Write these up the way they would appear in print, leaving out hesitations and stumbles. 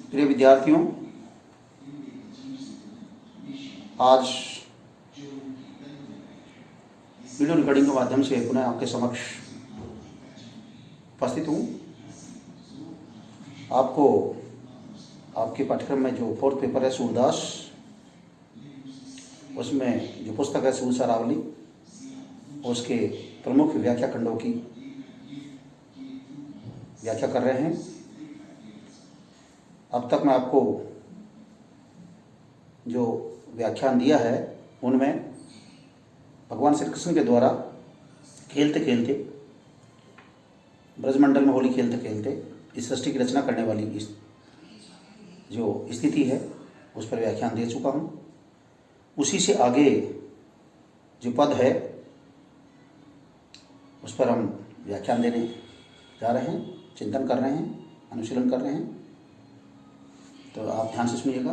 प्रिय विद्यार्थियों, आज वीडियो रिकॉर्डिंग के माध्यम से पुनः आपके समक्ष उपस्थित हूँ। आपको आपके पाठ्यक्रम में जो फोर्थ पेपर है सूरदास, उसमें जो पुस्तक है सूर सारावली, उसके प्रमुख व्याख्या खंडों की व्याख्या कर रहे हैं। अब तक मैं आपको जो व्याख्यान दिया है उनमें भगवान श्री कृष्ण के द्वारा खेलते खेलते ब्रजमंडल में होली खेलते खेलते इस सृष्टि की रचना करने वाली इस जो स्थिति है उस पर व्याख्यान दे चुका हूँ। उसी से आगे जो पद है उस पर हम व्याख्यान देने जा रहे हैं, चिंतन कर रहे हैं, अनुशीलन कर रहे हैं। तो आप ध्यान से सुनिएगा।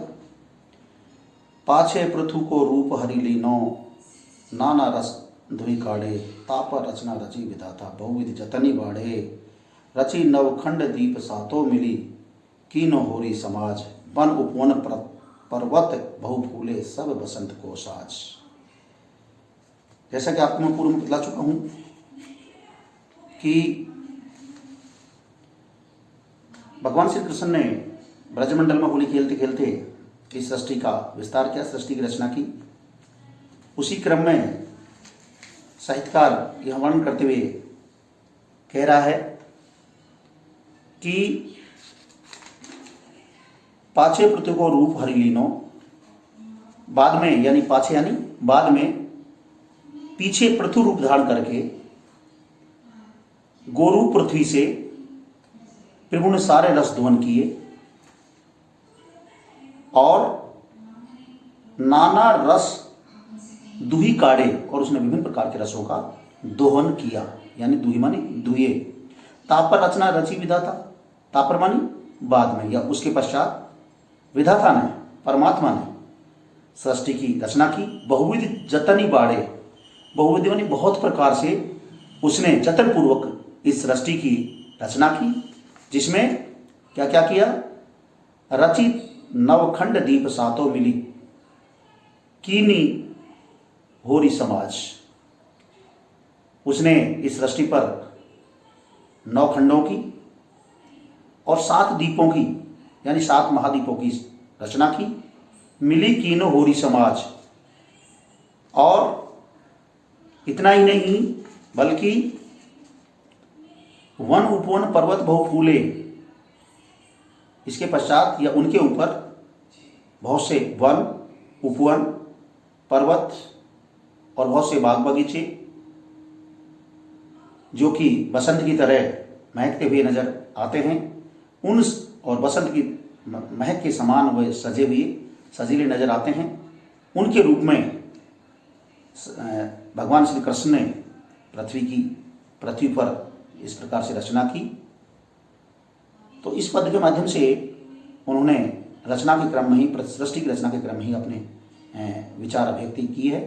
पाछे पृथु को रूप हरि लीनो, नाना रस धुई काढ़े, ताप रचना रची विधाता बहुविध जतनी बाढ़े, रची नवखंड दीप सातो मिली, कीनो होरी समाज, वन उपवन पर्वत बहु फूले, सब बसंत को साज। जैसा कि आपको मैं पूर्व में बतला चुका हूं कि भगवान श्री कृष्ण ने ब्रजमंडल में होली खेलते खेलते इस सृष्टि का विस्तार किया, सृष्टि की रचना की। उसी क्रम में साहित्यकार यह वर्णन करते हुए कह रहा है कि पाछे पृथु को रूप हरि लीनो, बाद में यानी पाछे यानी बाद में पीछे पृथु रूप धारण करके गोरू पृथ्वी से प्रभु ने सारे रस दोहन किए और नाना रस दुही काढ़े, और उसने विभिन्न प्रकार के रसों का दोहन किया, यानी दुही मानी दुहे। तापर रचना रची विधाता, तापर मानी बाद में या उसके पश्चात विधाता ने, परमात्मा ने सृष्टि की रचना की। बहुविध जतनी बाढ़े, बहुविध मानी बहुत प्रकार से उसने जतन पूर्वक इस सृष्टि की रचना की, जिसमें क्या क्या किया। रचित नवखंड दीप सातो मिली, कीनी होरी समाज। उसने इस सृष्टि पर 9 खंडों की और 7 दीपों की यानी 7 महादीपों की रचना की। मिली कीनो होरी समाज, और इतना ही नहीं बल्कि वन उपवन पर्वत बहु फूले, इसके पश्चात या उनके ऊपर बहुत से वन, उपवन, पर्वत और बहुत से बाग बगीचे जो कि बसंत की तरह महकते हुए नजर आते हैं, उन और बसंत की महक के समान वे सजे हुए सजीले नजर आते हैं। उनके रूप में भगवान श्री कृष्ण ने पृथ्वी पर इस प्रकार से रचना की। तो इस पद के माध्यम से उन्होंने रचना के क्रम में ही, सृष्टि की रचना के क्रम में ही अपने विचार अभिव्यक्ति की है।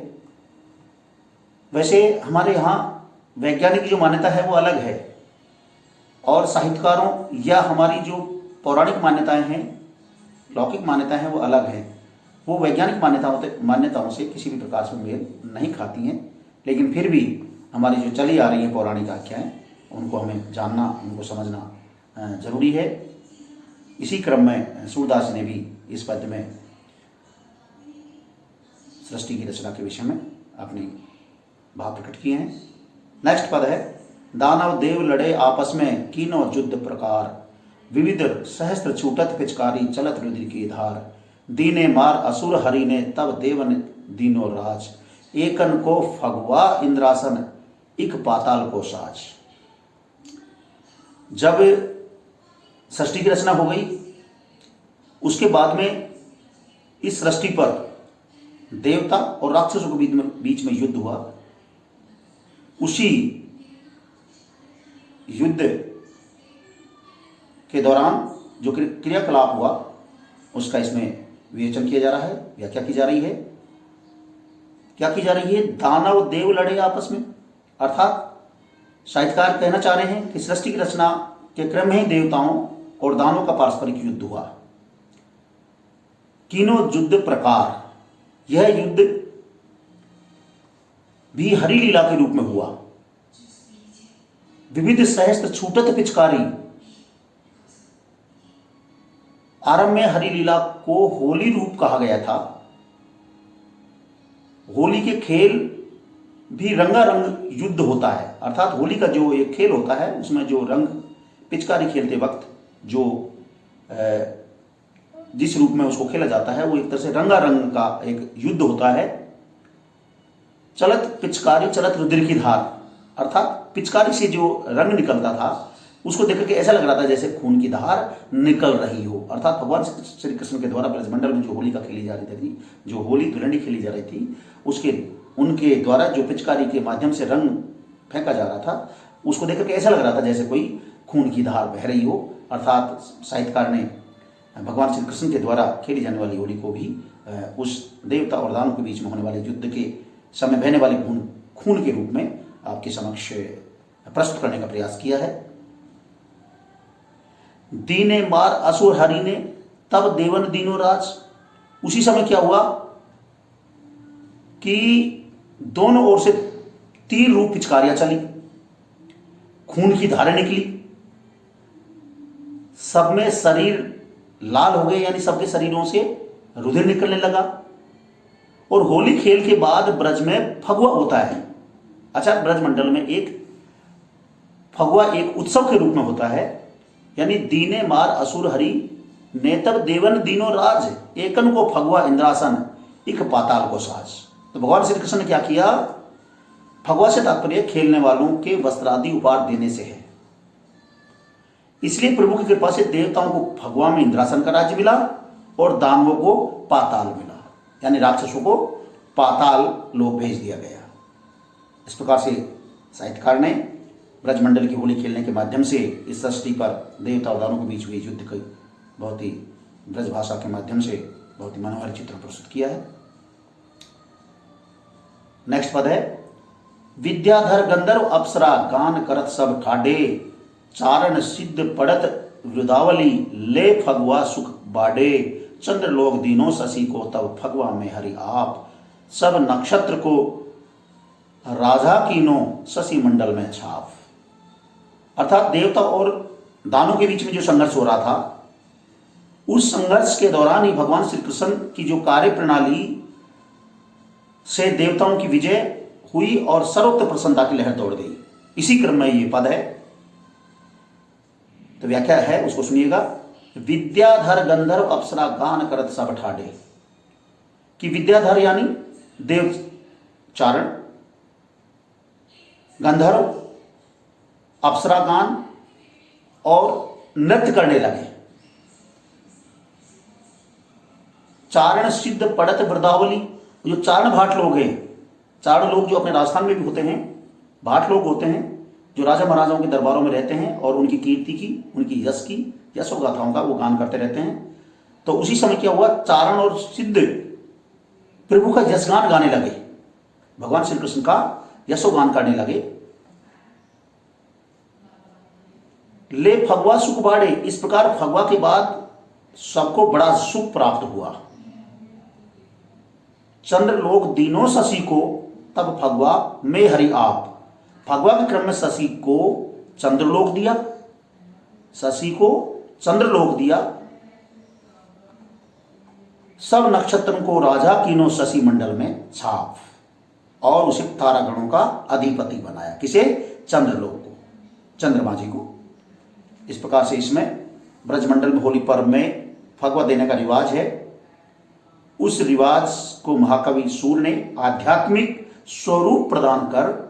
वैसे हमारे यहाँ वैज्ञानिक जो मान्यता है वो अलग है, और साहित्यकारों या हमारी जो पौराणिक मान्यताएं हैं, लौकिक मान्यताएं हैं, वो अलग हैं। वो वैज्ञानिक मान्यताओं से किसी भी प्रकार से मेल नहीं खाती हैं, लेकिन फिर भी हमारी जो चली आ रही है पौराणिक आख्याएं, उनको हमें जानना, उनको समझना जरूरी है। इसी क्रम में सूरदास ने भी इस पद्य में सृष्टि की रचना के विषय में अपने भाव प्रकट किए हैं। नेक्स्ट पद है, दानव देव लड़े आपस में, कीनो युद्ध प्रकार, विविध सहस्त्र छूटत पिचकारी, चलत रुद्र की धार, दीने मार असुर हरि ने, तब देवन दीनो राज, एकन को फगवा इंद्रासन, इक पाताल को साज। जब सृष्टि की रचना हो गई, उसके बाद में इस सृष्टि पर देवता और राक्षसों के बीच में युद्ध हुआ। उसी युद्ध के दौरान जो क्रियाकलाप हुआ उसका इसमें विवेचन किया जा रहा है, व्याख्या की जा रही है। क्या की जा रही है? दानव देव लड़े आपस में, अर्थात साहित्यकार कहना चाह रहे हैं कि सृष्टि की रचना के क्रम में ही देवताओं और दानवों का पारस्परिक युद्ध हुआ। कीनो युद्ध प्रकार, यह युद्ध भी हरि लीला के रूप में हुआ। विविध सहस्त्र छूटत पिचकारी, आरंभ में हरि लीला को होली रूप कहा गया था। होली के खेल भी रंगारंग युद्ध होता है, अर्थात होली का जो एक खेल होता है उसमें जो रंग पिचकारी खेलते वक्त जो जिस रूप में उसको खेला जाता है वो एक तरह से रंगारंग का एक युद्ध होता है। चलत पिचकारी चलत रुधिर की धार, अर्थात पिचकारी से जो रंग निकलता था उसको देख के ऐसा लग रहा था जैसे खून की धार निकल रही हो। अर्थात भगवान श्री कृष्ण के द्वारा ब्रजमंडल में जो होली का खेली जा रही थी, जो होली धुलंडी खेली जा रही थी, उसके उनके द्वारा जो पिचकारी के माध्यम से रंग फेंका जा रहा था उसको देख के ऐसा लग रहा था जैसे कोई खून की धार बह रही हो। अर्थात साहित्यकार ने भगवान श्री कृष्ण के द्वारा खेली जाने वाली होली को भी उस देवता और दानव के बीच में होने वाले युद्ध के समय बहने वाले खून के रूप में आपके समक्ष प्रस्तुत करने का प्रयास किया है। दीने मार असुर हरि ने तब देवन दीनो राज, उसी समय क्या हुआ कि दोनों ओर से तीर रूप पिचकारियां चली, खून की धारें निकली, सब में शरीर लाल हो गए, यानी सबके शरीरों से रुधिर निकलने लगा। और होली खेल के बाद ब्रज में फगुआ होता है। अच्छा, ब्रज मंडल में एक फगुआ एक उत्सव के रूप में होता है, यानी दीने मार असुर हरि ने तब देवन दीनो राज, एकन को फगुआ इंद्रासन इक पाताल को साज। तो भगवान श्री कृष्ण ने क्या किया, फगुआ से तात्पर्य खेलने वालों के वस्त्रादि उपहार देने से है। इसलिए प्रभु की कृपा से देवताओं को फगुआ में इंद्रासन का राज्य मिला और दानवों को पाताल मिला, यानी राक्षसों को पाताल लोक भेज दिया गया। इस प्रकार से साहित्यकार ने ब्रजमंडल की होली खेलने के माध्यम से इस सृष्टि पर देवता और दानवों के बीच हुए युद्ध की बहुत ही ब्रज भाषा के माध्यम से बहुत ही मनोहर चित्र प्रस्तुत किया है। नेक्स्ट पद है, विद्याधर गंधर्व अप्सरा गान करत सब ठाडे, चारण सिद्ध पड़त वृदावली ले फगुआ सुख बाडे, चंद्रलोक दीनो शशि को तब फगुआ में हरि आप, सब नक्षत्र को राजा कीनो शशि मंडल में छाप। अर्थात देवता और दानों के बीच में जो संघर्ष हो रहा था, उस संघर्ष के दौरान ही भगवान श्री कृष्ण की जो कार्य प्रणाली से देवताओं की विजय हुई और सर्वत्र प्रसन्नता की लहर दौड़ गई। इसी क्रम में ये पद है, तो व्याख्या है उसको सुनिएगा। विद्याधर गंधर्व अप्सरा गान करत सब ठाडे, कि विद्याधर यानी देव चारण, गंधर्व अप्सरा गान और नृत्य करने लगे। चारण सिद्ध पड़त वृदावली, जो चारण भाट लोग हैं, चारण लोग जो अपने राजस्थान में भी होते हैं, भाट लोग होते हैं जो राजा महाराजाओं के दरबारों में रहते हैं और उनकी कीर्ति की, उनकी यश की, यशो गाथाओं का वो गान करते रहते हैं। तो उसी समय क्या हुआ, चारण और सिद्ध प्रभु का यशगान गाने लगे, भगवान श्री कृष्ण का यशोगान करने लगे। ले फगुआ सुख बाड़े, इस प्रकार फगुआ के बाद सबको बड़ा सुख प्राप्त हुआ। चंद्रलोक दीनो शशि को तब फगुआ में हरि आप, फगुआ के क्रम में शशि को चंद्रलोक दिया, शशि को चंद्रलोक दिया, सब नक्षत्रों को राजा कीनो शशि मंडल में छाप, और उसे तारागणों का अधिपति बनाया। किसे? चंद्रलोक को, चंद्रमा जी को। इस प्रकार से इसमें ब्रजमंडल में होली पर्व में फगुआ देने का रिवाज है। उस रिवाज को महाकवि सूर ने आध्यात्मिक स्वरूप प्रदान कर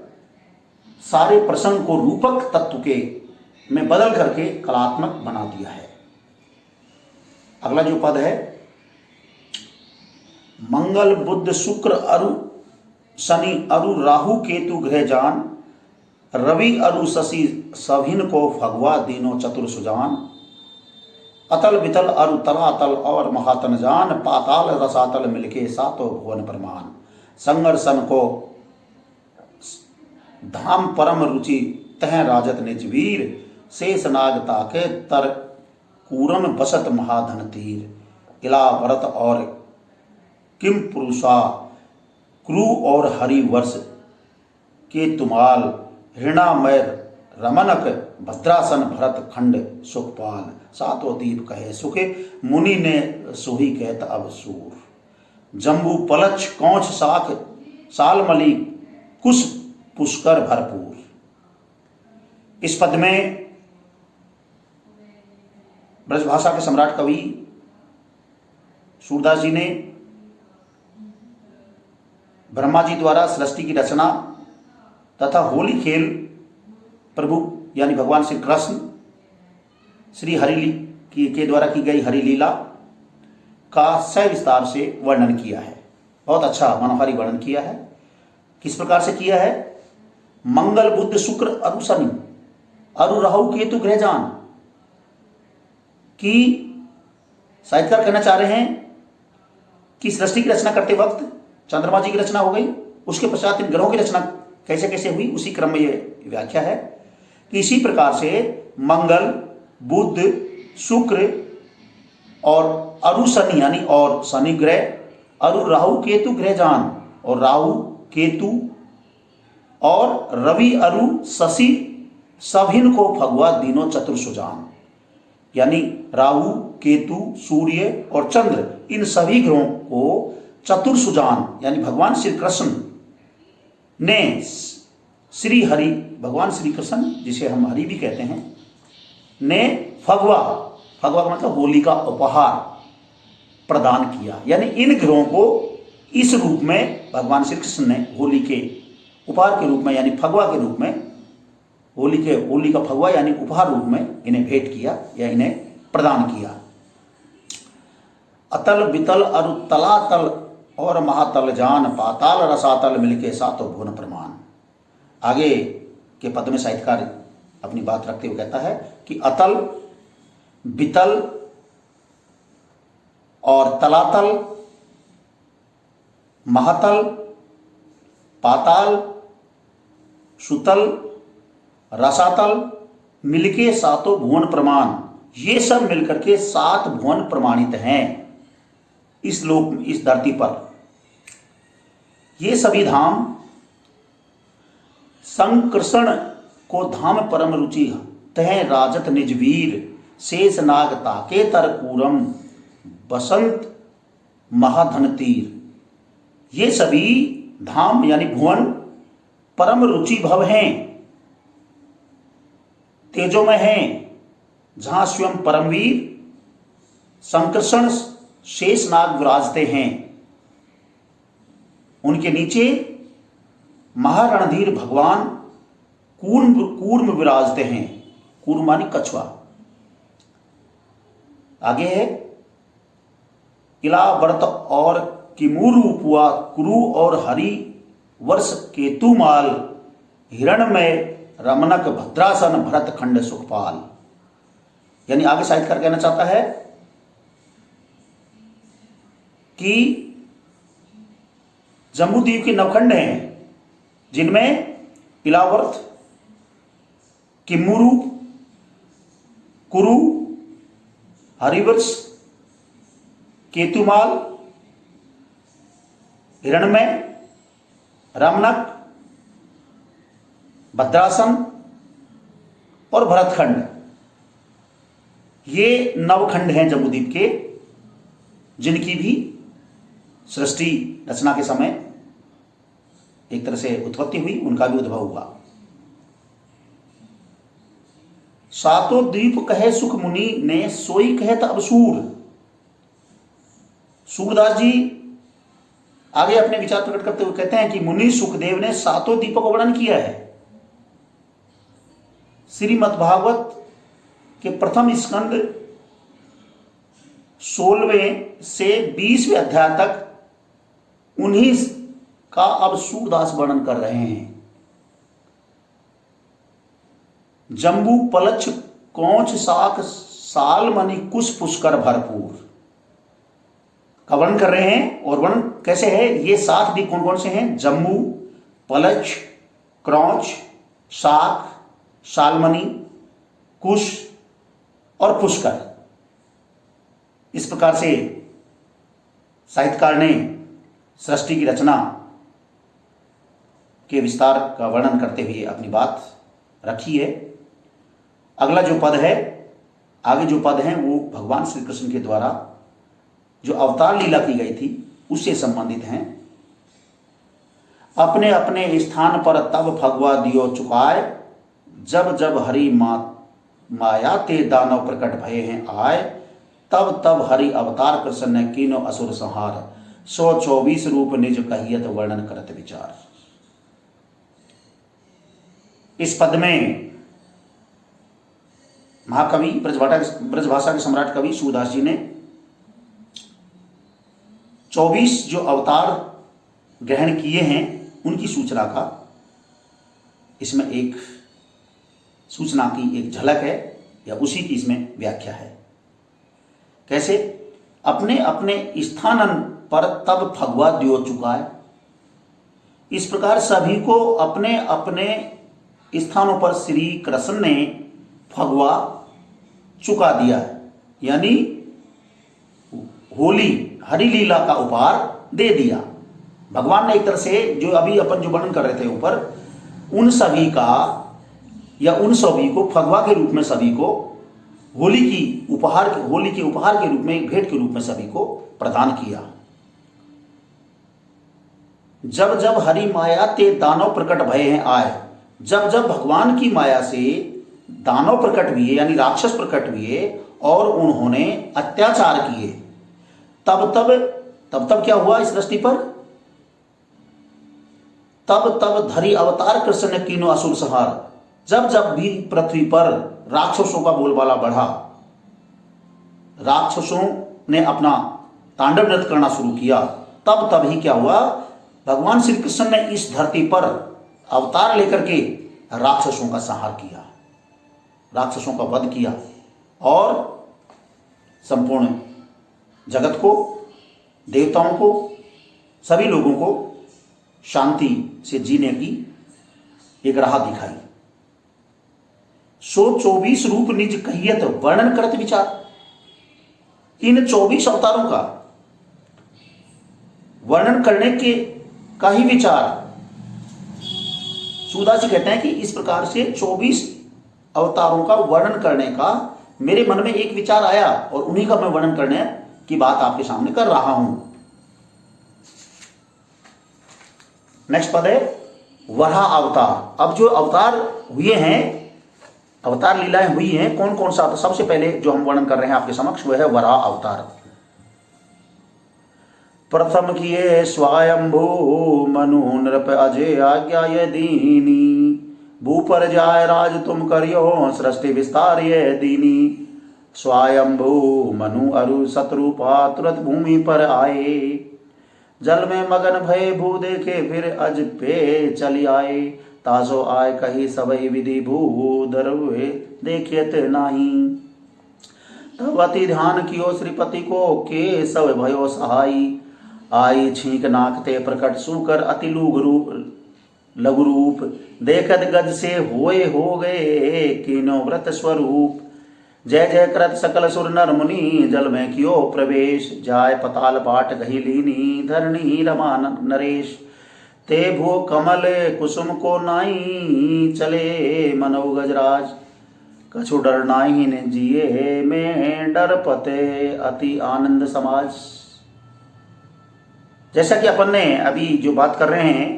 सारे प्रसंग को रूपक तत्व के में बदल करके कलात्मक बना दिया है। अगला जो पद है, मंगल बुध शुक्र अरु शनि अरु राहु केतु ग्रह जान, रवि अरु शशि सभिन को फगुआ दीनो चतुर सुजान, अतल वितल अरु तलातल और महातन जान, पाताल रसातल मिलके सातो भुवन प्रमाण, संगरसन को धाम परम रुचि तह राजत निज वीर, शेष नाग ताके तर कूरन बसत महाधन तीर। इला भरत और किम पुरुषा क्रू और हरिवर्ष के तुमाल हृणामय रमनक भद्रासन भरत खंड सुखपाल सातों दीप कहे सुखे मुनि ने सोही कहत अब सूर जम्बू पलच कौच साख सालमली कुश पुष्कर भरपूर। इस पद में ब्रजभाषा के सम्राट कवि सूरदास जी ने ब्रह्मा जी द्वारा सृष्टि की रचना तथा होली खेल प्रभु यानी भगवान श्री कृष्ण श्री हरि के द्वारा की गई हरि लीला का सविस्तार से वर्णन किया है। बहुत अच्छा मनोहारी वर्णन किया है। किस प्रकार से किया है? मंगल बुध शुक्र अरु शनि अरु राहु केतु ग्रहजान की साहित्यकार कहना चाह रहे हैं कि सृष्टि की रचना करते वक्त चंद्रमा जी की रचना हो गई, उसके पश्चात इन ग्रहों की रचना कैसे कैसे हुई, उसी क्रम में यह व्याख्या है कि इसी प्रकार से मंगल बुध शुक्र और अरु शनि यानी और शनि ग्रह अरु राहु केतु ग्रहजान और राहु केतु और रवि अरु शशि सभिन को फगवा दिनों चतुर्सुजान यानी राहु केतु सूर्य और चंद्र इन सभी ग्रहों को चतुर्सुजान यानी भगवान श्री कृष्ण ने श्री हरि भगवान श्री कृष्ण जिसे हम हरि भी कहते हैं ने फगवा फगवा का मतलब होली का उपहार प्रदान किया। यानी इन ग्रहों को इस रूप में भगवान श्री कृष्ण ने होली के उपहार के रूप में यानी फगवा के रूप में होली का फगवा यानी उपहार रूप में इन्हें भेंट किया या इन्हें प्रदान किया। अतल बितल अरु तलातल और महातल जान पाताल रसातल मिलके सातों भुवन प्रमाण। आगे के पद में साहित्यकार अपनी बात रखते हुए कहता है कि अतल बितल और तलातल महातल पाताल सुतल रसातल मिलके सातों भुवन प्रमाण, ये सब मिलकर के 7 भुवन प्रमाणित हैं इस लोक इस धरती पर। ये सभी धाम संकर्षण को धाम परम रुचि तह राजत निजवीर शेष नाग ताके तरपूरम बसंत महाधन तीर। ये सभी धाम यानी भुवन परम रुचि भव हैं, तेजोमय हैं, जहां स्वयं परमवीर संकर्षण शेष नाग विराजते हैं। उनके नीचे महारणधीर भगवान कूर्म विराजते हैं। कूर्म मानी कछुआ। आगे है इला व्रत और किमूर उपवा कुरु और हरि वर्ष केतुमाल हिरणमय रमनक भद्रासन भरत खंड सुखपाल। यानी आगे साहित्यकार कहना चाहता है कि जम्बूद्वीप के नवखंड हैं जिनमें इलावर्त किम्मुरु कुरु हरिवर्ष केतुमाल हिरणमय रमनक भद्रासन और भरतखंड, ये नवखंड हैं जम्बूद्वीप के, जिनकी भी सृष्टि रचना के समय एक तरह से उत्पत्ति हुई, उनका भी उद्भव हुआ। सातों द्वीप कहे सुख मुनि ने सोई कहत अब सूर। सूरदास जी आगे अपने विचार प्रकट करते हुए कहते हैं कि मुनि सुखदेव ने सातों द्वीपों का वर्णन किया है। श्रीमद् भागवत के प्रथम स्कंद 16वें से 20वें अध्याय तक उन्हीं का अब सूरदास वर्णन कर रहे हैं। जम्बू पलच कौच साख साल मणि कुश पुष्कर भरपूर का वर्णन कर रहे हैं। और वर्णन कैसे है? ये 7 द्वीप कौन कौन से हैं? जम्बू, पलच, क्रौच, शाख, शालमणि, कुश और पुष्कर। इस प्रकार से साहित्यकार ने सृष्टि की रचना के विस्तार का वर्णन करते हुए अपनी बात रखी है। अगला जो पद है, आगे जो पद हैं वो भगवान श्री कृष्ण के द्वारा जो अवतार लीला की गई थी उससे संबंधित हैं। अपने अपने स्थान पर तब भगवा दियो चुकाए, जब जब हरि माया ते दानव प्रकट भये हैं आए, तब तब हरि अवतार कृष्ण ने कीनो असुर संहार, 124 रूप निज कहियत वर्णन करत विचार। इस पद में महाकवि ब्रजभाषा के सम्राट कवि सूरदास जी ने 24 जो अवतार ग्रहण किए हैं उनकी सूचना का इसमें एक सूचना की एक झलक है या उसी की इसमें व्याख्या है। कैसे? अपने अपने स्थान पर तब फगवा दियो चुका है। इस प्रकार सभी को अपने अपने स्थानों पर श्री कृष्ण ने फगवा चुका दिया है, यानी होली हरि लीला का उपहार दे दिया। भगवान ने एक तरह से जो अभी अपन जो वर्णन कर रहे थे ऊपर, उन सभी का या उन सभी को फगवा के रूप में सभी को होली के उपहार के रूप में, भेंट के रूप में सभी को प्रदान किया। जब जब हरि माया ते दानव प्रकट भये हैं आए, जब जब भगवान की माया से दानव प्रकट हुए यानी राक्षस प्रकट हुए और उन्होंने अत्याचार किए, तब तब क्या हुआ इस सृष्टि पर? तब तब धरि अवतार कृष्ण ने कीनो असुर संहार। जब जब भी पृथ्वी पर राक्षसों का बोलबाला बढ़ा, राक्षसों ने अपना तांडव नृत्य करना शुरू किया, तब तब ही क्या हुआ? भगवान श्री कृष्ण ने इस धरती पर अवतार लेकर के राक्षसों का संहार किया, राक्षसों का वध किया और संपूर्ण जगत को, देवताओं को, सभी लोगों को शांति से जीने की एक राह दिखाई। 124 रूप निज कहियत वर्णन करत विचार। इन 24 अवतारों का वर्णन करने के का ही विचार सूरदास जी कहते हैं कि इस प्रकार से 24 अवतारों का वर्णन करने का मेरे मन में एक विचार आया और उन्हीं का मैं वर्णन करने की बात आपके सामने कर रहा हूं। नेक्स्ट पद है वराह अवतार। अब जो अवतार हुए हैं, अवतार लीलाएं हुई हैं, कौन कौन सा? तो सबसे पहले जो हम वर्णन कर रहे हैं आपके समक्ष वह है वराह अवतार। प्रथम किए स्वयंभू मनु नृप अजय आज्ञा ये दीनी, भू पर जाय राज तुम करियो सृष्टि विस्तार ये दीनी। स्वयंभू मनु अरु शत्रुपा तुरंत भूमि पर आए, जल में मगन भय भू देखे फिर अज पे चली आए। तासो आय कही सबई विधि भू दरवे देखियत नाही, तब अति ध्यान कियो श्रीपति को के सब भयो सहाई। आई छींक नाकते प्रकट सुकर अति लघु रूप, देखत गज से होए हो गए कीनो व्रत स्वरूप। जय जय करत सकल सुर नर मुनि, जल में कियो प्रवेश। जाय पताल बाट गही लीनी, धरणी रमा नरेश। ते भो कमल कुसुम को नाई, चले मनो गजराज। कछु डर नाही ने जिए में, डर पते अति आनंद समाज। जैसा कि अपन ने अभी जो बात कर रहे हैं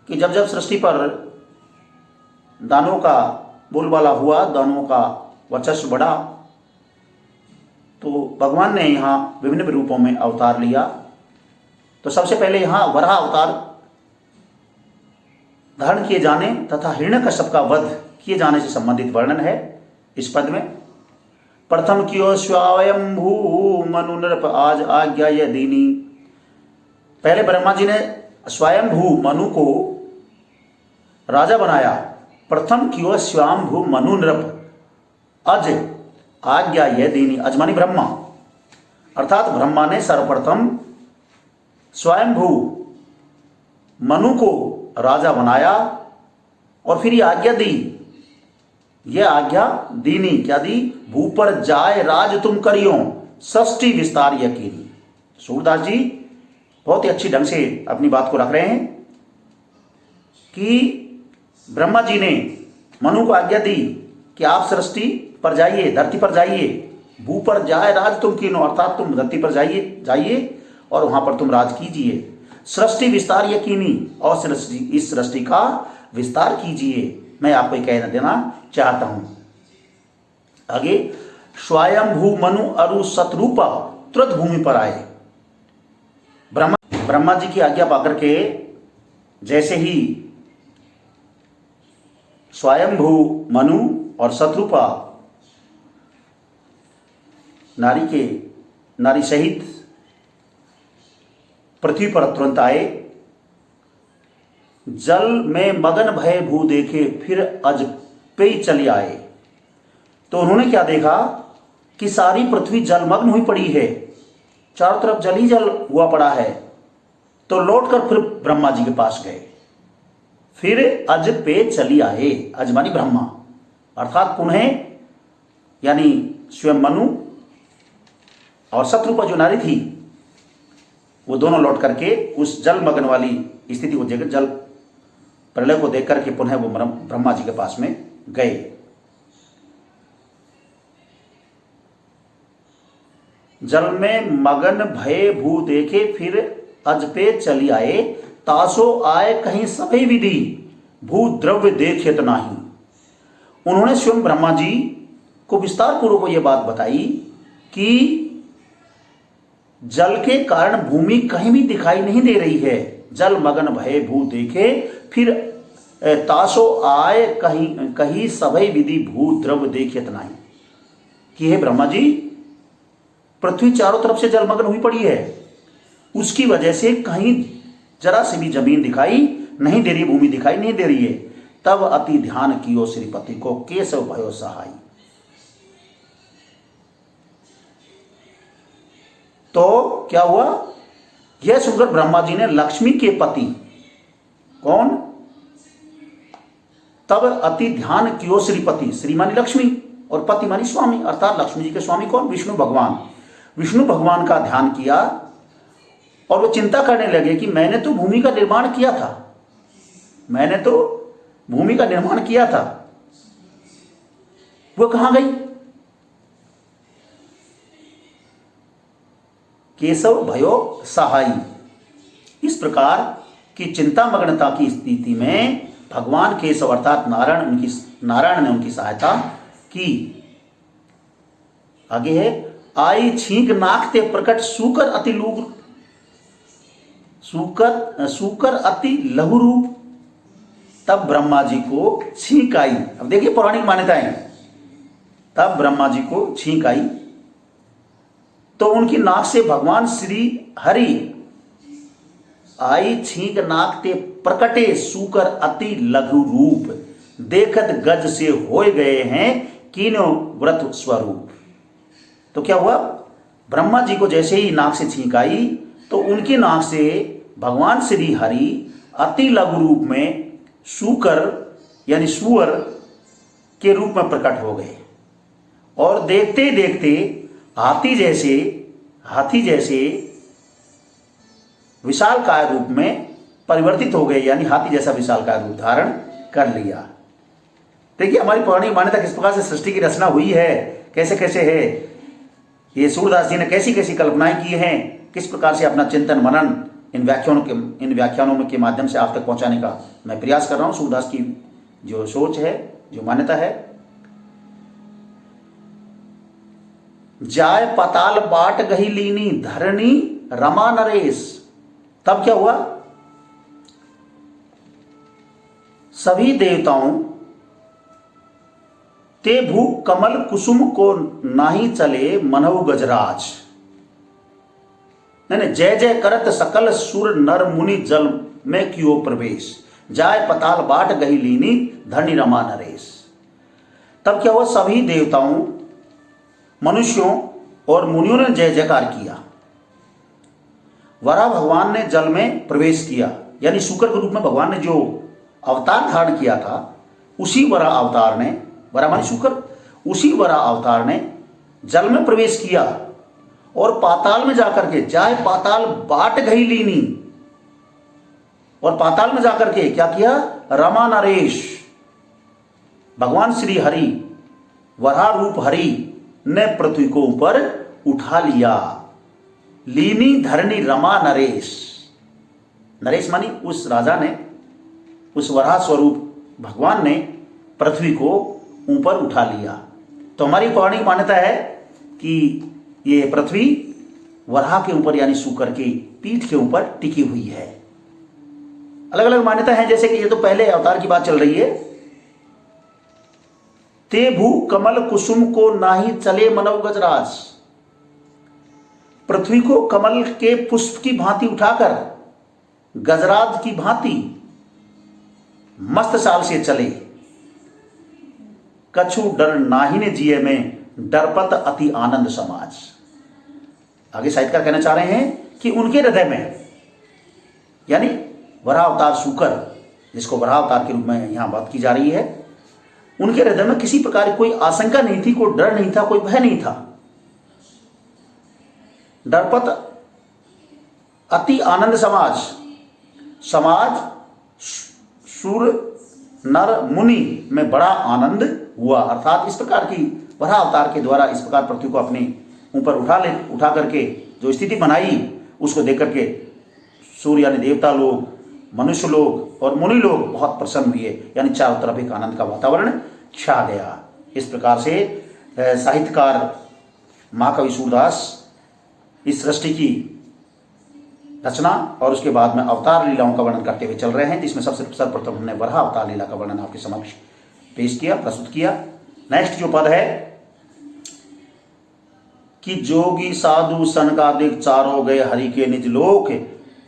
कि जब जब सृष्टि पर दानों का बोलबाला हुआ, दानों का वर्चस्व बढ़ा, तो भगवान ने यहाँ विभिन्न रूपों में अवतार लिया। तो सबसे पहले यहाँ वराह अवतार धारण किए जाने तथा हिरण्यकश्यप का वध किए जाने से संबंधित वर्णन है इस पद में। प्रथम कियो स्वयंभू मनु नृप आज आज्ञा ये दीनी। पहले ब्रह्मा जी ने स्वयंभू मनु को राजा बनाया। प्रथम कियो स्वयंभू मनु नृप अज आज्ञा ये दीनी। अजमानी ब्रह्मा, अर्थात ब्रह्मा ने सर्वप्रथम स्वयंभू मनु को राजा बनाया और फिर ये आज्ञा दी। यह आज्ञा दीनी क्या दी? भू पर जाए राज तुम करियो, सृष्टि विस्तार यकीनी। सूरदास जी बहुत ही अच्छी ढंग से अपनी बात को रख रहे हैं कि ब्रह्मा जी ने मनु को आज्ञा दी कि आप सृष्टि पर जाइए, धरती पर जाइए, भू पर जाए राज तुम कीनो, अर्थात तुम धरती पर जाइए और वहां पर तुम राज कीजिए। सृष्टि विस्तार यकीनी, और इस सृष्टि का विस्तार कीजिए, मैं आपको कह देना चाहता हूं। आगे, स्वयं भू मनु अरु सतरूपा तुरंत भूमि पर आए। ब्रह्मा जी की आज्ञा पाकर के जैसे ही स्वयंभू मनु और शत्रुपा नारी सहित पृथ्वी पर तुरंत आए। जल में मगन भय भू देखे फिर अज पे चली आए। तो उन्होंने क्या देखा कि सारी पृथ्वी जलमग्न हुई पड़ी है, चारों तरफ जल ही जल हुआ पड़ा है। तो लौटकर फिर ब्रह्मा जी के पास गए, फिर अज पे चली आए। अज मानी ब्रह्मा, अर्थात पुनः यानी स्वयं मनु और शत्रुपा जो नारी थी वो दोनों लौट करके उस जलमग्न वाली स्थिति को देखकर, जल प्रलय को देख करके पुनः वो ब्रह्मा जी के पास में गए। जल में मगन भय भू देखे फिर अज पे चली आए। तासो आए कहीं सभी विधि भू द्रव्य देखेत नाही। उन्होंने स्वयं ब्रह्मा जी को विस्तार पूर्वक यह बात बताई कि जल के कारण भूमि कहीं भी दिखाई नहीं दे रही है। जल मगन भय भू देखे फिर तासो आए कहीं सभी विधि भू द्रव्य देखेत नाही। कि हे ब्रह्मा जी, पृथ्वी चारों तरफ से जलमग्न हुई पड़ी है, उसकी वजह से कहीं जरा से भी जमीन दिखाई नहीं दे रही, भूमि दिखाई नहीं दे रही है। तब अति ध्यान कियो श्रीपति को केशव भयो सहाय। तो क्या हुआ, यह सुनकर ब्रह्मा जी ने लक्ष्मी के पति, कौन, तब अति ध्यान कियो श्रीपति, श्री मानी लक्ष्मी और पति मानी स्वामी, अर्थात लक्ष्मी जी के स्वामी कौन, विष्णु भगवान। विष्णु भगवान का ध्यान किया और वो चिंता करने लगे कि मैंने तो भूमि का निर्माण किया था, मैंने तो भूमि का निर्माण किया था, वो कहां गई। केशव भयो सहाय। इस प्रकार की चिंता मग्नता की स्थिति में भगवान केशव अर्थात नारायण ने उनकी सहायता की। आगे है, आई छींक नाकते प्रकट सूकर अति लूग सूकर अति लघु रूप। तब ब्रह्मा जी को छींक आई। अब देखिए पौराणिक मान्यताएं, तब ब्रह्मा जी को छींक आई तो उनकी नाक से भगवान श्री हरि आई छींक नाकते प्रकटे सूकर अति लघु रूप। देखत गज से होए गए हैं कीनो व्रत स्वरूप। तो क्या हुआ, ब्रह्मा जी को जैसे ही नाक से छींक आई तो उनकी नाक से भगवान श्री हरि अति लघु रूप में सूकर यानी सुअर के रूप में प्रकट हो गए और देखते देखते हाथी जैसे विशालकाय रूप में परिवर्तित हो गए, यानी हाथी जैसा विशालकाय रूप धारण कर लिया। देखिए हमारी पौराणिक मान्यता किस प्रकार से सृष्टि की रचना हुई है, कैसे कैसे है, ये सूरदास जी ने कैसी कैसी कल्पनाएं की हैं, किस प्रकार से अपना चिंतन मनन इन व्याख्यानों के माध्यम से आप तक पहुंचाने का मैं प्रयास कर रहा हूं। सूरदास की जो सोच है, जो मान्यता है। जाय पताल बाट गही लीनी धरणी रमा नरेश। तब क्या हुआ, सभी देवताओं ते भू कमल कुसुम को नाही चले मनहु गजराज। नहीं, जय जय करत सकल सुर नर मुनि जल में कियो प्रवेश। जाय पताल बाट गही लीनी धरणी रमा नरेश। तब क्या हुआ, सभी देवताओं, मनुष्यों और मुनियों ने जय जयकार किया। वराह भगवान ने जल में प्रवेश किया, यानी शुकर के रूप में भगवान ने जो अवतार धारण किया था, उसी वराह अवतार ने, वराह मानी शुकर, उसी वराह अवतार ने जल में प्रवेश किया और पाताल में जाकर के, चाहे पाताल बाट गई लीनी, और पाताल में जाकर के क्या किया, रमा नरेश, भगवान श्री हरि वराह रूप हरि ने पृथ्वी को ऊपर उठा लिया। लीनी धरणी रमा नरेश, नरेश मानी उस राजा ने, उस वराह स्वरूप भगवान ने पृथ्वी को ऊपर उठा लिया। तो हमारी पौराणिक मान्यता है कि ये पृथ्वी वराह के ऊपर यानी शूकर की पीठ के ऊपर टिकी हुई है। अलग अलग मान्यता है, जैसे कि ये तो पहले अवतार की बात चल रही है। ते भू कमल कुसुम को नाही चले मनव गजराज, पृथ्वी को कमल के पुष्प की भांति उठाकर गजराज की भांति मस्त चाल से चले। कछु डर नाही ने जिए में डरपत अति आनंद समाज। आगे साहित्यकार कहना चाह रहे हैं कि उनके हृदय में, यानी वराह अवतार शूकर, जिसको वराह अवतार के रूप में यहां बात की जा रही है, उनके हृदय में किसी प्रकार की कोई आशंका नहीं थी, कोई डर नहीं था, कोई भय नहीं था। डरपत अति आनंद समाज, समाज सूर नर मुनि में बड़ा आनंद हुआ। अर्थात इस प्रकार की वराह अवतार के द्वारा इस प्रकार पृथ्वी को अपने ऊपर उठा करके जो स्थिति बनाई, उसको देख करके सूर्य यानी देवता लोग, मनुष्य लोग और मुनि लोग बहुत प्रसन्न हुए, यानी चारों तरफ एक आनंद का वातावरण छा गया। इस प्रकार से साहित्यकार महाकवि सूरदास इस सृष्टि की रचना और उसके बाद में अवतार लीलाओं का वर्णन करते हुए चल रहे हैं, जिसमें सबसे सर्वप्रथम हमने वराह अवतार लीला का वर्णन आपके समक्ष पेश किया, प्रस्तुत किया। नेक्स्ट जो पद है कि जोगी साधु सनकादिक चारों गए हरि के निज लोक,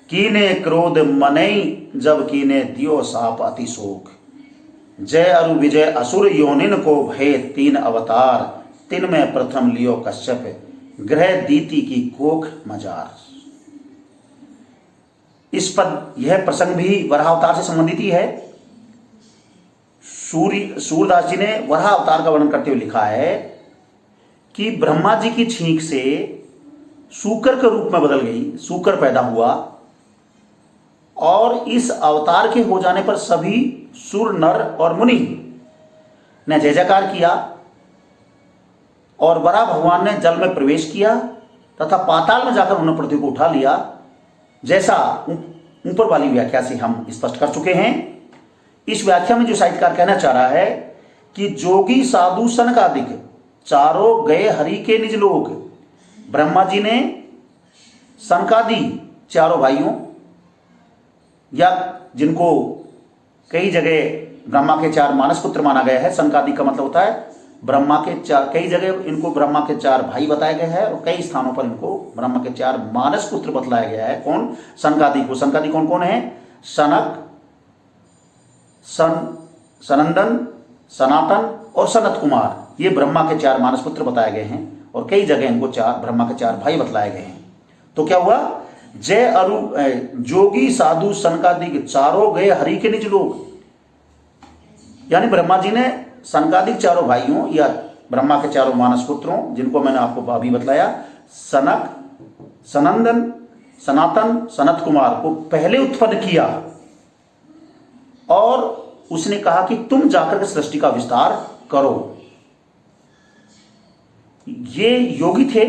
कीने क्रोध मनई जब कीने दियो साप अति शोक। जय अरु विजय असुर योनिन को भय तीन अवतार, तिन में प्रथम लियो कश्यप ग्रह दीति की कोख मजार। इस पद, यह प्रसंग भी वराह अवतार से संबंधित ही है। सूरदास जी ने वराह अवतार का वर्णन करते हुए लिखा है कि ब्रह्मा जी की छींक से शूकर के रूप में बदल गई, शूकर पैदा हुआ, और इस अवतार के हो जाने पर सभी सुर नर और मुनि ने जय जयकार किया, और वराह भगवान ने जल में प्रवेश किया तथा पाताल में जाकर उन्होंने पृथ्वी को उठा लिया, जैसा ऊपर वाली व्याख्या से हम स्पष्ट कर चुके हैं। इस व्याख्या में जो साहित्यकार कहना चाह रहा है कि जोगी साधु सनकादिक चारों गए हरि के निज लोक, ब्रह्मा जी ने सनकादि चारों भाइयों, या जिनको कई जगह ब्रह्मा के चार मानस पुत्र माना गया है, सनकादि का मतलब होता है ब्रह्मा के चार, कई जगह इनको ब्रह्मा के चार भाई बताया गया है, और कई स्थानों पर इनको ब्रह्मा के चार मानस पुत्र बतलाया गया है। कौन? सनकादि को। सनकादि कौन कौन है? सनक, सनंदन, सनातन और सनत कुमार, ये ब्रह्मा के चार मानस पुत्र बताए गए हैं, और कई जगह इनको ब्रह्मा के चार भाई बतलाए गए हैं। तो क्या हुआ? जय अरु जोगी साधु सनकादिक चारों गए हरि के निज लोक, यानी ब्रह्मा जी ने सनकादिक चारों भाइयों या ब्रह्मा के चारों मानस पुत्रों, जिनको मैंने आपको अभी बतलाया, सनक, सनंदन, सनातन, सनत कुमार को पहले उत्पन्न किया, और उसने कहा कि तुम जाकर के सृष्टि का विस्तार करो। ये योगी थे,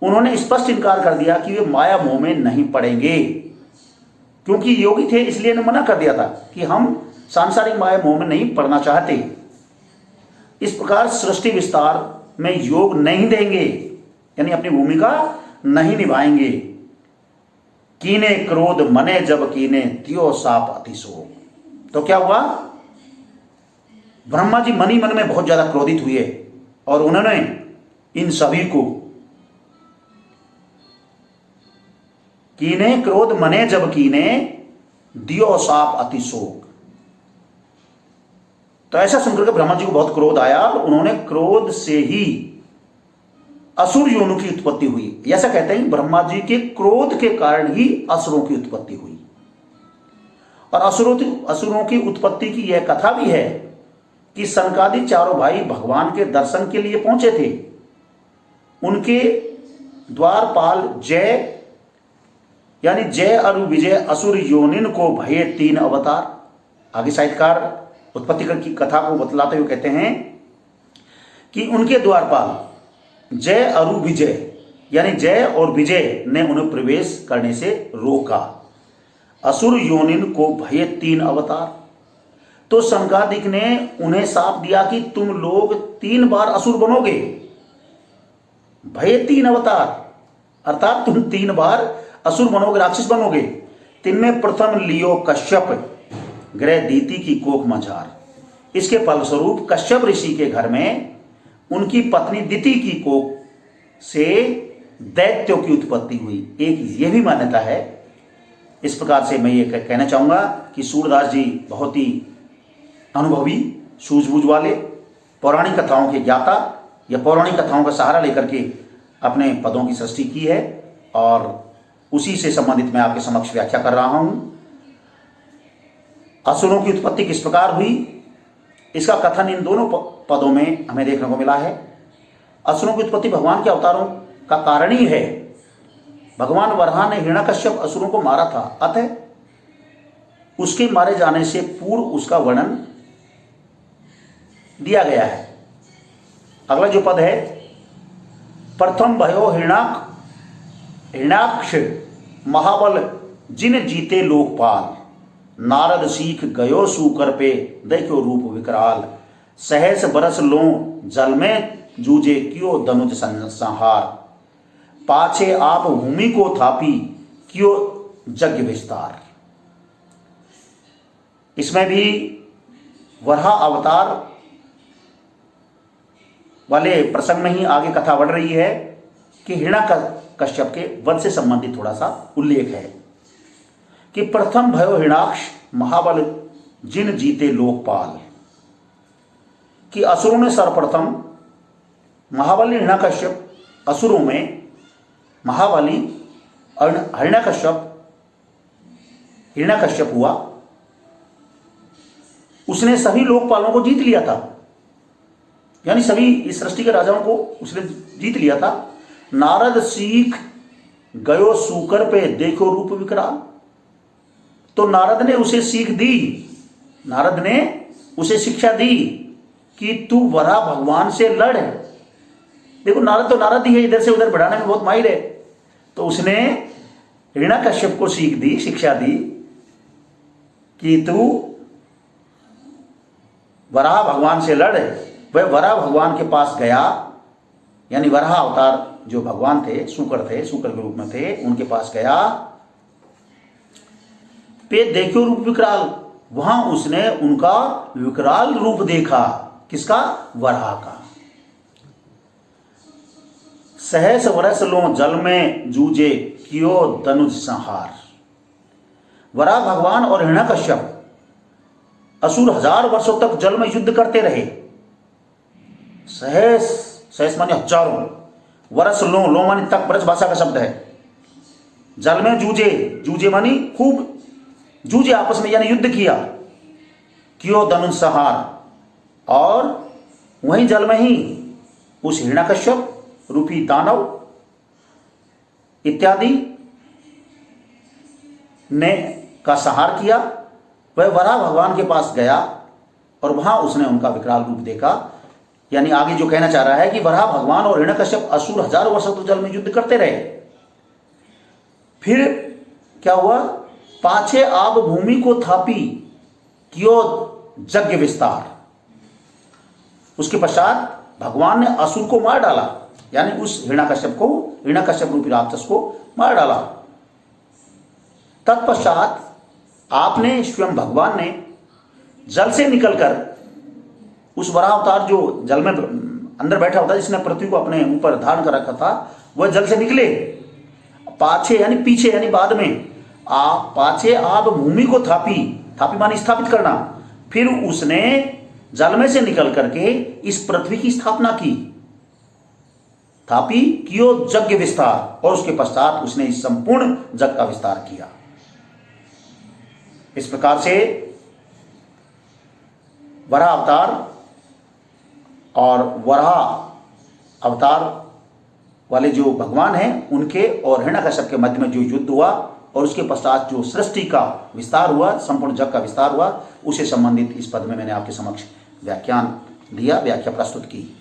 उन्होंने स्पष्ट इनकार कर दिया कि वे माया मोह में नहीं पड़ेंगे, क्योंकि योगी थे इसलिए ने मना कर दिया था कि हम सांसारिक माया मोह में नहीं पड़ना चाहते। इस प्रकार सृष्टि विस्तार में योग नहीं देंगे, यानी अपनी भूमिका नहीं निभाएंगे। कीने क्रोध मने जब कीने त्यो साप अतिशोक। तो क्या हुआ? ब्रह्मा जी मन ही मन में बहुत ज्यादा क्रोधित हुए, और उन्होंने इन सभी को कीने क्रोध मने जब कीने दियो साप अतिशोक। तो ऐसा सुनकर के ब्रह्मा जी को बहुत क्रोध आया, और उन्होंने क्रोध से ही असुर योनि की उत्पत्ति हुई। ऐसा कहते हैं ब्रह्मा जी के क्रोध के कारण ही असुरों की उत्पत्ति हुई। और असुरों की उत्पत्ति की यह कथा भी है कि सनकादि चारों भाई भगवान के दर्शन के लिए पहुंचे थे। उनके द्वारपाल जय यानी जय और विजय असुर योनिन को भये 3 अवतार। आगे साहित्यकार उत्पत्ति की कथा को बतलाते हुए कहते हैं कि उनके द्वारपाल जय और विजय यानी जय और विजय ने उन्हें प्रवेश करने से रोका। असुर योनिन को भये 3 अवतार। तो सनकादिक ने उन्हें शाप दिया कि तुम लोग 3 बार असुर बनोगे। भये 3 अवतार अर्थात तुम 3 बार असुर बनोगे, राक्षस बनोगे। तिनमें प्रथम लियो कश्यप ग्रह दीति की कोख मझार। इसके फलस्वरूप कश्यप ऋषि के घर में उनकी पत्नी दिति की कोख से दैत्यों की उत्पत्ति हुई। एक ये भी मान्यता है। इस प्रकार से मैं ये कहना चाहूंगा कि सूरदास जी बहुत ही अनुभवी, सूझबूझ वाले, पौराणिक कथाओं के ज्ञाता या पौराणिक कथाओं का सहारा लेकर के अपने पदों की सृष्टि की है और उसी से संबंधित मैं आपके समक्ष व्याख्या कर रहा हूं। असुरों की उत्पत्ति किस प्रकार हुई, इसका कथन इन दोनों पदों में हमें देखने को मिला है। असुरों की उत्पत्ति भगवान के अवतारों का कारण ही है। भगवान वराह ने हिरण्यकश्यप असुरों को मारा था, अतः उसके मारे जाने से पूर्व उसका वर्णन दिया गया है। अगला जो पद है, प्रथम भयो हिरण्याक्ष महाबल जिन जीते लोकपाल। नारद सीख गयो सूकर पे देखो रूप विकराल। सहस बरस लो जल में जूझे क्यों धनुज संहार। पाछे आप भूमि को थापी क्यों यज्ञ विस्तार। इसमें भी वराह अवतार वाले प्रसंग में ही आगे कथा बढ़ रही है कि हिरण्यकश्यप के वध से संबंधित थोड़ा सा उल्लेख है कि प्रथम भयो हिरण्याक्ष महाबल जिन जीते लोकपाल। कि असुरों ने सर्वप्रथम महाबली हिरण्यकश्यप, असुरों में महाबली हिरण्यकश्यप हुआ। उसने सभी लोकपालों को जीत लिया था, यानी सभी इस सृष्टि के राजाओं को उसने जीत लिया था। नारद सीख गयो सूकर पे देखो रूप विकराल। तो नारद ने उसे सीख दी, नारद ने उसे शिक्षा दी कि तू वराह भगवान से लड़। देखो नारद तो नारद ही है, इधर से उधर बढ़ाने में बहुत माहिर है। तो उसने हिरण्यकश्यप को सीख दी, शिक्षा दी कि तू वराह भगवान से लड़। वह वराह भगवान के पास गया, यानी वराह अवतार जो भगवान थे, शुकर के रूप में थे, उनके पास गया। पे देखो रूप विकराल, वहां उसने उनका विकराल रूप देखा। किसका? वराह का। सहस वरस लो जल में जूझे कियो धनुज संहार। वराह भगवान और हिरण्यकश्यप असुर 1000 वर्षों तक जल में युद्ध करते रहे। सहस माने हजारों, वरस लो मानी तक, ब्रज भाषा का शब्द है। जल में जूझे मानी खूब जूझे आपस में, यानी युद्ध किया। क्यों धनुष संहार, और वहीं जल में ही उस हिरण्यकश्यप रूपी दानव इत्यादि ने का संहार किया। वह वराह भगवान के पास गया और वहां उसने उनका विकराल रूप देखा। यानी आगे जो कहना चाह रहा है कि वराह भगवान और हिरण्यकश्यप असुर 1000 वर्षों तक जल में युद्ध करते रहे। फिर क्या हुआ? पाछे आप भूमि को थापी क्यों यज्ञ विस्तार। उसके पश्चात भगवान ने असुर को मार डाला, यानी उस हिरण्यकश्यप रूपी राक्षस को मार डाला। तत्पश्चात आपने, स्वयं भगवान ने जल से निकलकर, उस वराह अवतार जो जल में अंदर बैठा होता, जिसने पृथ्वी को अपने ऊपर धारण कर रखा था, वह जल से निकले। पाछे यानी पीछे, यानी बाद में। पाछे आप भूमि को थापी मानी स्थापित करना। फिर उसने जल में से निकल करके इस पृथ्वी की स्थापना की। थापी कियो यज्ञ विस्तार, और उसके पश्चात उसने इस संपूर्ण जग का विस्तार किया। इस प्रकार से वराह अवतार और वराह अवतार वाले जो भगवान हैं उनके और हिरण्यकश्यप के मध्य में जो युद्ध हुआ और उसके पश्चात जो सृष्टि का विस्तार हुआ, संपूर्ण जग का विस्तार हुआ, उसे संबंधित इस पद में मैंने आपके समक्ष व्याख्यान दिया, व्याख्या प्रस्तुत की।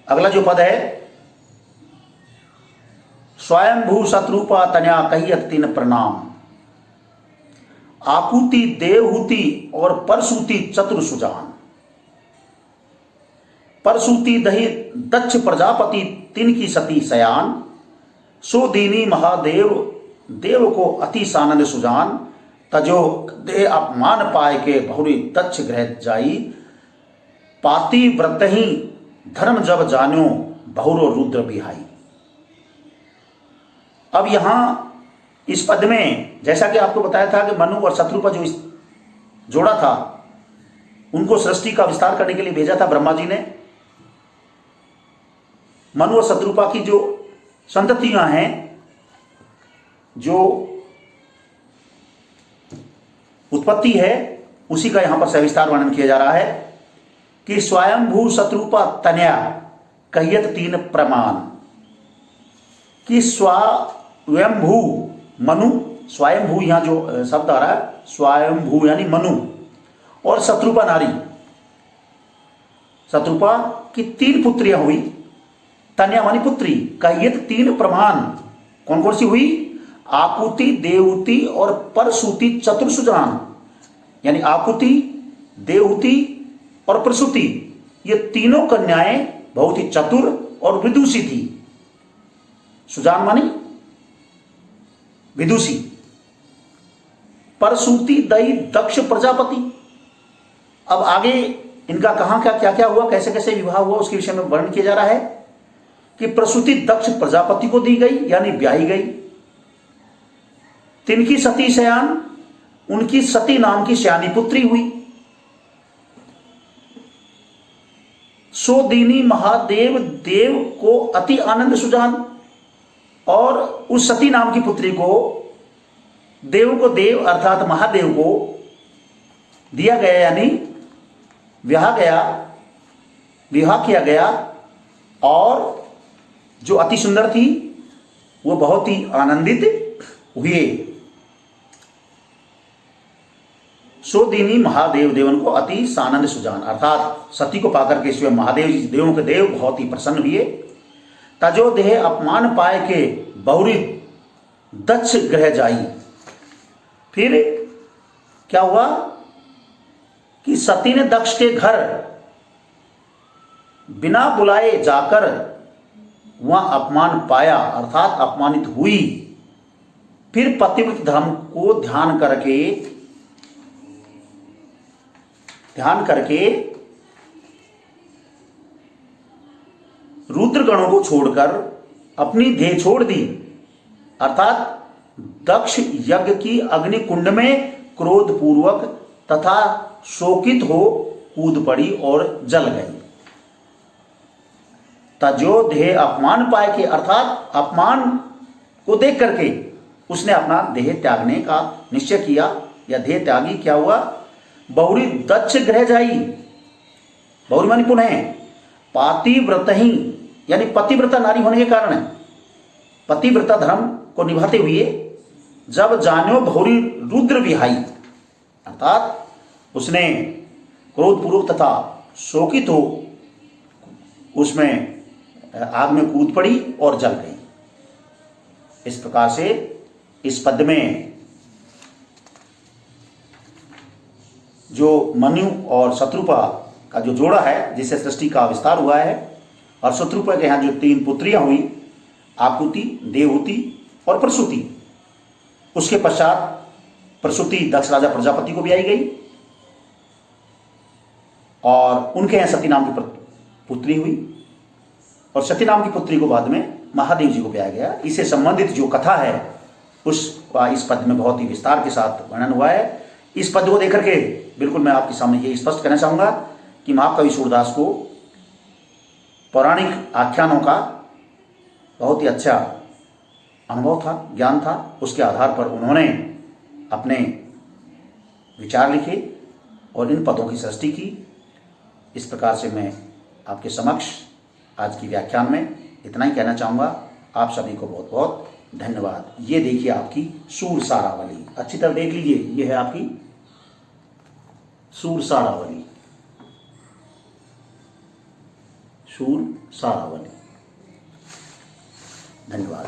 अगला जो पद है, स्वयंभू शत्रुपा तनया कहियत तीन प्रणाम, आकुति देवहूति और परसूति चतुर सुजान। परसूति दही दक्ष प्रजापति तिन की सती सयान, सो दीनी महादेव देव को अति सानंद सुजान, तजो दे अपमान पाए के बहुरी दक्ष ग्रह जाई, पाति व्रत ही धर्म जब जान्यो बहुरो रुद्र बिहाई। अब यहां इस पद में जैसा कि आपको बताया था कि मनु और शत्रुपा जो जोड़ा था उनको सृष्टि का विस्तार करने के लिए भेजा था ब्रह्मा जी ने। मनु और शत्रुपा की जो संततियां हैं, जो उत्पत्ति है, उसी का यहां पर सविस्तार वर्णन किया जा रहा है कि स्वयंभू शत्रुपा तनया कहियत तीन प्रमाण, कि स्वयंभू मनु, स्वयंभू यहां जो शब्द आ रहा है स्वयंभू यानी मनु, और शत्रुपा नारी, शत्रुपा की 3 पुत्रियां हुई, तन्या मानी पुत्री, कहियत 3 प्रमाण, कौन कौन सी हुई? आकुति देवहूति और परसूति चतुर सुजान, यानी आकुति देवहूति और परसूति, ये तीनों कन्याएं बहुत ही चतुर और विदुषी थी। सुजान मानी विदुषी, परसूति दई दक्ष प्रजापति। अब आगे इनका कहां क्या क्या हुआ, कैसे कैसे विवाह हुआ, उसके विषय में वर्णन किया जा रहा है कि प्रसूति दक्ष प्रजापति को दी गई यानी ब्याही गई। तिनकी सती शयान, उनकी सती नाम की श्यानी पुत्री हुई। सो दीनी महादेव देव को अति आनंद सुजान, और उस सती नाम की पुत्री को देव को देव अर्थात महादेव को दिया गया, यानी विवाह किया गया, और जो अति सुंदर थी वो बहुत ही आनंदित हुए। सो दीनी महादेव देवन को अति सानंद सुजान, अर्थात सती को पाकर के स्वयं महादेव जी देवों के देव बहुत ही प्रसन्न हुए। तजो देह अपमान पाए के बहुरी दक्ष ग्रह जाई, फिर क्या हुआ कि सती ने दक्ष के घर बिना बुलाए जाकर वहां अपमान पाया, अर्थात अपमानित हुई। फिर पतिव्रत धर्म को ध्यान करके रुद्रगणों को छोड़कर अपनी देह छोड़ दी, अर्थात दक्ष यज्ञ की अग्नि कुंड में क्रोध पूर्वक तथा शोकित हो कूद पड़ी और जल गई। तजो देह अपमान पाए के, अर्थात अपमान को देख करके उसने अपना देह त्यागने का निश्चय किया या देह त्यागी। क्या हुआ? बहुरी दक्ष ग्रह जाई, बहुरी मानी पुनः पातिव्रत ही, यानी पतिव्रता नारी होने के कारण पतिव्रता धर्म को निभाते हुए जब जान्यो बहुरी रुद्र विहाई, अर्थात उसने क्रोधपूर्वक तथा शोकित हो उसमें आग में कूद पड़ी और जल गई। इस प्रकार से इस पद में जो मनु और शत्रुपा का जो जोड़ा है जिससे सृष्टि का विस्तार हुआ है, और शत्रुपा के यहाँ जो 3 पुत्रियां हुई, आकुति, देवहूति और प्रसूति, उसके पश्चात प्रसूति दक्ष राजा प्रजापति को भी आई गई और उनके यहाँ सती नाम की पुत्री हुई, और सती नाम की पुत्री को बाद में महादेव जी को ब्याया गया। इससे संबंधित जो कथा है उसका इस पद में बहुत ही विस्तार के साथ वर्णन हुआ है। इस पद को देकर के बिल्कुल मैं आपके सामने ये स्पष्ट करना चाहूँगा कि महाकवि सूरदास को पौराणिक आख्यानों का बहुत ही अच्छा अनुभव था, ज्ञान था। उसके आधार पर उन्होंने अपने विचार लिखे और इन पदों की सृष्टि की। इस प्रकार से मैं आपके समक्ष आज की व्याख्यान में इतना ही कहना चाहूँगा। आप सभी को बहुत बहुत धन्यवाद। ये देखिए आपकी सूर सारावली, अच्छी तरह देख लीजिए, ये है आपकी सूर सारावली, सूर सारावली। धन्यवाद।